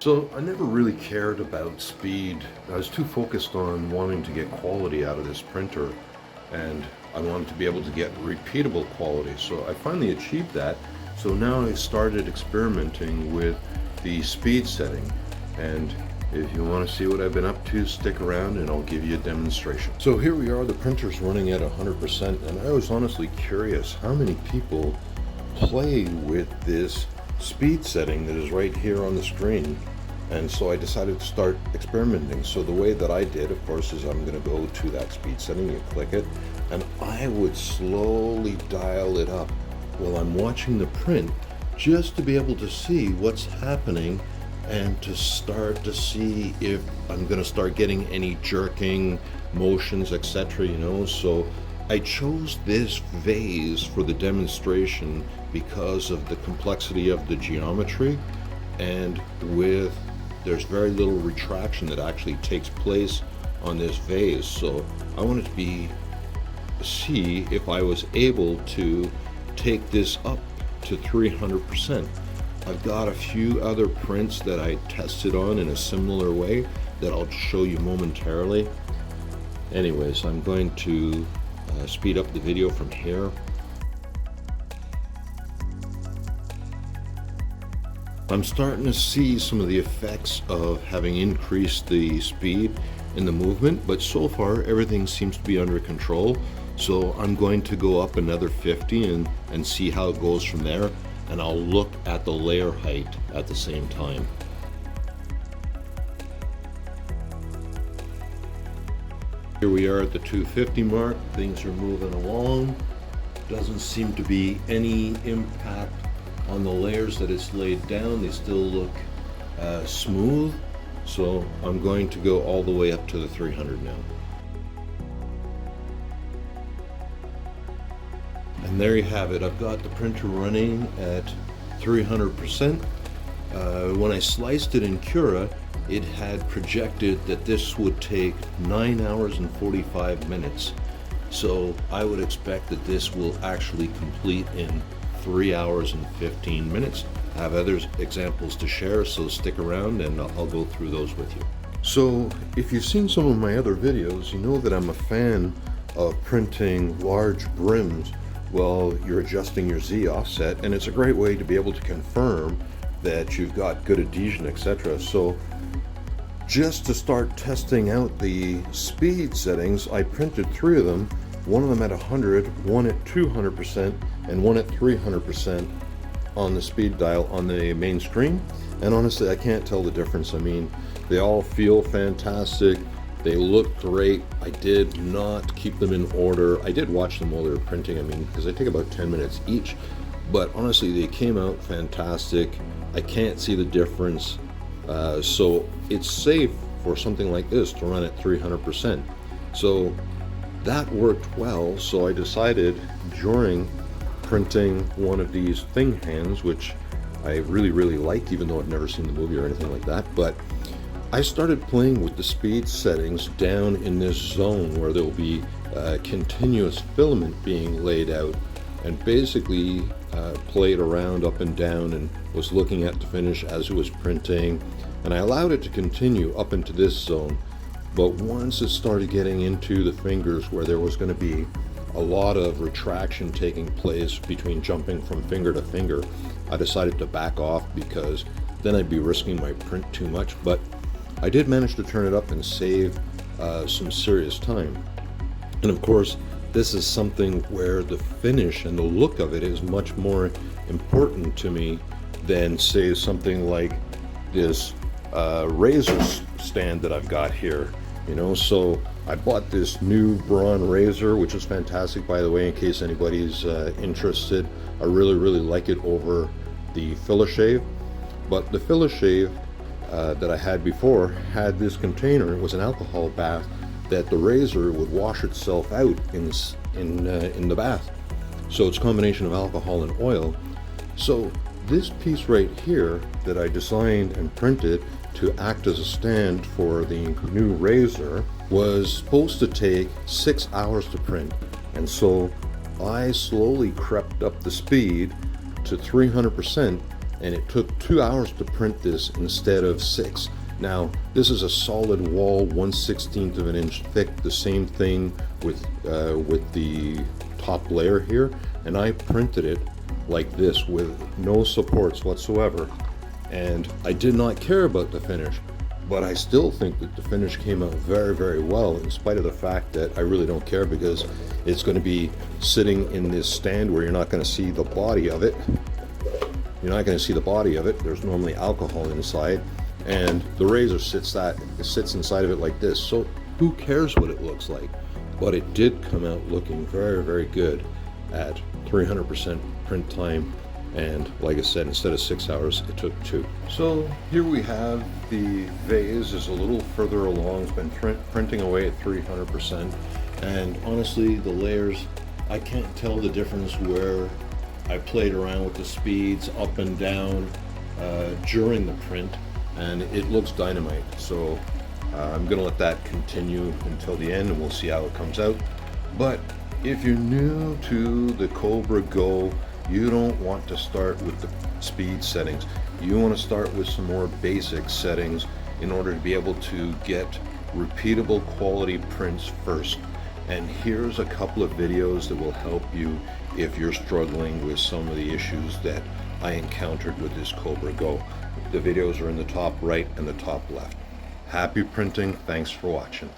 So I never really cared about speed. I was too focused on wanting to get quality out of this printer, and I wanted to be able to get repeatable quality. So I finally achieved that. So now I started experimenting with the speed setting. And if you want to see what I've been up to, stick around and I'll give you a demonstration. So here we are, the printer's running at 100%, and I was honestly curious how many people play with this speed setting that is right here on the screen. And so I decided to start experimenting. So the way that I did, of course, is I'm going to go to that speed setting, you click it, and I would slowly dial it up while I'm watching the print, just to be able to see what's happening and to start to see if I'm going to start getting any jerking motions, etc. So I chose this vase for the demonstration because of the complexity of the geometry, and there's very little retraction that actually takes place on this vase. So I wanted to see if I was able to take this up to 300%. I've got a few other prints that I tested on in a similar way that I'll show you momentarily. Anyways, I'm going to speed up the video from here. I'm starting to see some of the effects of having increased the speed in the movement, but so far everything seems to be under control. So I'm going to go up another 50 and see how it goes from there, and I'll look at the layer height at the same time. Here we are at the 250 mark. Things are moving along. Doesn't seem to be any impact on the layers that it's laid down. They still look smooth. So I'm going to go all the way up to the 300 now. And there you have it. I've got the printer running at 300%. When I sliced it in Cura, it had projected that this would take 9 hours and 45 minutes. So I would expect that this will actually complete in 3 hours and 15 minutes. I have other examples to share, so stick around and I'll go through those with you. So if you've seen some of my other videos, you know that I'm a fan of printing large brims while you're adjusting your Z offset, and it's a great way to be able to confirm that you've got good adhesion, etc. So just to start testing out the speed settings, I printed 3 of them, one of them at 100, one at 200%, and one at 300% on the speed dial on the main screen. And honestly, I can't tell the difference. I mean, they all feel fantastic. They look great. I did not keep them in order. I did watch them while they were printing, because they take about 10 minutes each. But honestly, they came out fantastic. I can't see the difference. So it's safe for something like this to run at 300%. So that worked well. So I decided during printing one of these thing hands, which I really like, even though I've never seen the movie or anything like that, but I started playing with the speed settings down in this zone where there will be continuous filament being laid out, and basically played around up and down and was looking at the finish as it was printing, and I allowed it to continue up into this zone. But once it started getting into the fingers where there was going to be a lot of retraction taking place between jumping from finger to finger, I decided to back off because then I'd be risking my print too much. But I did manage to turn it up and save some serious time. And of course, this is something where the finish and the look of it is much more important to me than, say, something like this razor stand that I've got here. So I bought this new Braun razor, which is fantastic, by the way, in case anybody's interested. I really like it over the Philishave. But the Philishave that I had before had this container. It was an alcohol bath that the razor would wash itself out in the bath. So it's a combination of alcohol and oil. So this piece right here that I designed and printed to act as a stand for the new razor was supposed to take 6 hours to print. And so I slowly crept up the speed to 300%, and it took 2 hours to print this instead of 6. Now, this is a solid wall, 1/16 of an inch thick, the same thing with the top layer here, and I printed it like this with no supports whatsoever, and I did not care about the finish, but I still think that the finish came out very, very well, in spite of the fact that I really don't care, because it's going to be sitting in this stand where you're not going to see the body of it. You're not going to see the body of it. There's normally alcohol inside, and the razor sits inside of it like this, so who cares what it looks like? But it did come out looking very, very good at 300% print time, and like I said, instead of 6 hours, it took 2. So here we have the vase is a little further along. It's been printing away at 300%, and honestly, the layers, I can't tell the difference where I played around with the speeds up and down during the print, and it looks dynamite. So I'm gonna let that continue until the end, and we'll see how it comes out. But if you're new to the Kobra Go, you don't want to start with the speed settings. You want to start with some more basic settings in order to be able to get repeatable quality prints first. And here's a couple of videos that will help you if you're struggling with some of the issues that I encountered with this Kobra Go. The videos are in the top right and the top left. Happy printing. Thanks for watching.